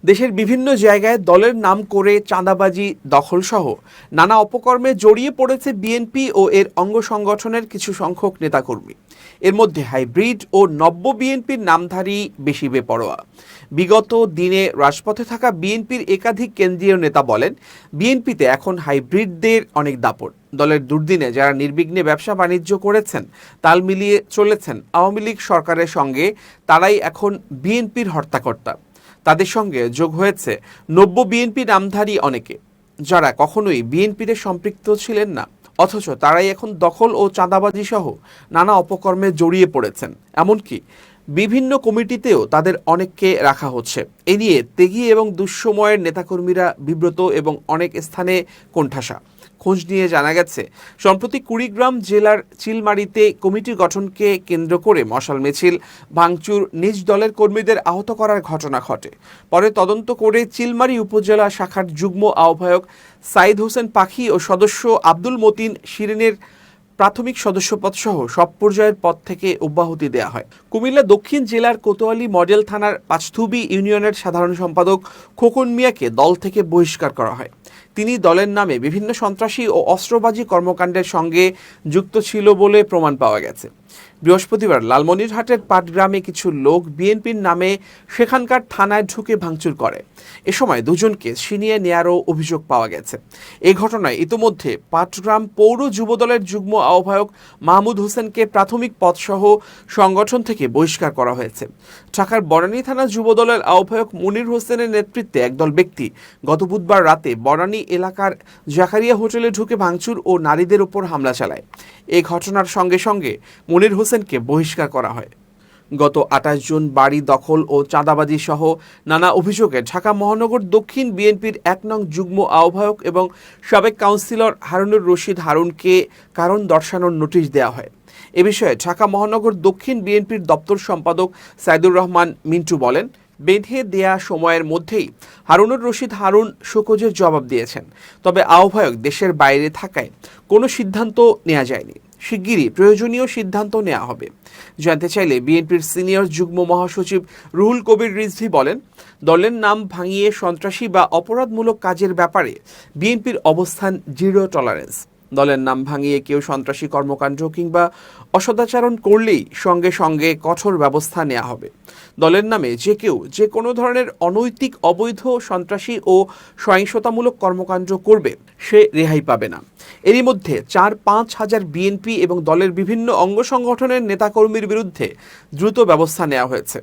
দেশের বিভিন্ন জায়গায় দলের নাম করে চাঁদাবাজি দখলসহ নানা অপকর্মে জড়িয়ে পড়েছে বিএনপি ও এর অঙ্গ সংগঠনের কিছু সংখ্যক নেতাকর্মী। এর মধ্যে হাইব্রিড ও নব্য বিএনপির নামধারী বেশি বেপরোয়া। বিগত দিনে রাজপথে থাকা বিএনপির একাধিক কেন্দ্রীয় নেতা বলেন, বিএনপিতে এখন হাইব্রিডদের অনেক দাপট। দলের দুর্দিনে যারা নির্বিঘ্নে ব্যবসা বাণিজ্য করেছেন, তাল মিলিয়ে চলেছেন আওয়ামী লীগ সরকারের সঙ্গে, তারাই এখন বিএনপির হর্তাকর্তা। তাদের সঙ্গে যোগ হয়েছে নব্য বিএনপি নামধারী অনেকে, যারা কখনোই বিএনপিতে সম্পৃক্ত ছিলেন না, অথচ তারাই এখন দখল ও চাঁদাবাজি সহ নানা অপকর্মে জড়িয়ে পড়েছেন। এমনকি বিভিন্ন কমিটিতেও তাদের অনেককে রাখা হচ্ছে। এ নিয়ে ত্যাগী এবং দুঃসময়ের নেতাকর্মীরা বিব্রত এবং অনেক স্থানে কোণঠাসা। খোঁজ নিয়ে জানা গেছে, সম্প্রতি কুড়িগ্রাম জেলার চিলমারিতে কমিটি গঠনকে কেন্দ্র করে মশাল মিছিল, ভাঙচুর, নিজ দলের কর্মীদের আহত করার ঘটনা ঘটে। পরে তদন্ত করে চিলমারি উপজেলা শাখার যুগ্ম আহ্বায়ক সাইদ হোসেন পাখি ও সদস্য আব্দুল মতিন শিরিনের প্রাথমিক সদস্যপদ সহ সব পর্যায়ের পদ থেকে অব্যাহতি দেওয়া হয়। কুমিল্লা দক্ষিণ জেলার কোতোয়ালি মডেল থানার পাঁচথুবি ইউনিয়নের সাধারণ সম্পাদক খোকন মিয়াকে দল থেকে বহিষ্কার করা হয়। তিনি দলের নামে বিভিন্ন সন্ত্রাসী ও অস্ত্রবাজি কর্মকাণ্ডের সঙ্গে যুক্ত ছিল বলে প্রমাণ পাওয়া গেছে। বৃহস্পতিবার লালমনিরহাটের পাটগ্রামে কিছু লোক বিএনপির নামে সেখানকার থানায় ঢুকে ভাঙচুর করে। এ সময় দুজনকে ছিনিয়ে নেয়ারও অভিযোগ পাওয়া গেছে। এই ঘটনায় ইতোমধ্যে পাটগ্রাম পৌর যুবদলের যুগ্ম আহ্বায়ক মাহমুদ হোসেনকে প্রাথমিক পদসহ সংগঠন থেকে বহিষ্কার করা হয়েছে। ঢাকার বনানী থানা যুবদলের আহ্বায়ক মনির হোসেনের নেতৃত্বে একদল ব্যক্তি গত বুধবার রাতে বনানী এলাকার জাকারিয়া হোটেলে ঢুকে ভাঙচুর ও নারীদের উপর হামলা চালায়। এই ঘটনার সঙ্গে সঙ্গে মনির হোসেনকে বহিষ্কার করা হয়। গত ২৮ জুন বাড়ি দখল ও চাঁদাবাজি সহ নানা অভিযোগে ঢাকা মহানগর দক্ষিণ বিএনপির ১ নং যুগ্ম আহ্বায়ক এবং সাবেক কাউন্সিলর হারুনুর রশিদ হারুনকে কারণ দর্শানোর নোটিশ দেওয়া হয়। এ বিষয়ে ঢাকা মহানগর দক্ষিণ বিএনপির দপ্তর সম্পাদক সাইদুর রহমান মিন্টু বলেন, বেঁধে দেয়া সময়ের মধ্যেই হারুনুর রশিদ হারুন শোকজের জবাব দিয়েছেন। তবে আহ্বায়ক দেশের বাইরে থাকায় কোনো সিদ্ধান্ত নেওয়া যায়নি। শিগগিরই প্রয়োজনীয় সিদ্ধান্ত নেওয়া হবে। জানতে চাইলে বিএনপির সিনিয়র যুগ্ম মহাসচিব রুহুল কবির রিজভী বলেন, দলের নাম ভাঙিয়ে সন্ত্রাসী বা অপরাধমূলক কাজের ব্যাপারে বিএনপির অবস্থান জিরো টলারেন্স। দলের নাম ভাঙিয়ে কেউ সন্ত্রাসী কর্মকাণ্ড কিংবা অসদাচরণ করলেই সঙ্গে সঙ্গে কঠোর ব্যবস্থা নেওয়া হবে। দলের নামে যে কেউ যে কোনো ধরনের অনৈতিক, অবৈধ, সন্ত্রাসী ও সহিংসতামূলক কর্মকাণ্ড করবে, সে রেহাই পাবে না। এরই মধ্যে ৪-৫ হাজার বিএনপি এবং দলের বিভিন্ন অঙ্গ সংগঠনের নেতাকর্মীর বিরুদ্ধে দ্রুত ব্যবস্থা নেওয়া হয়েছে।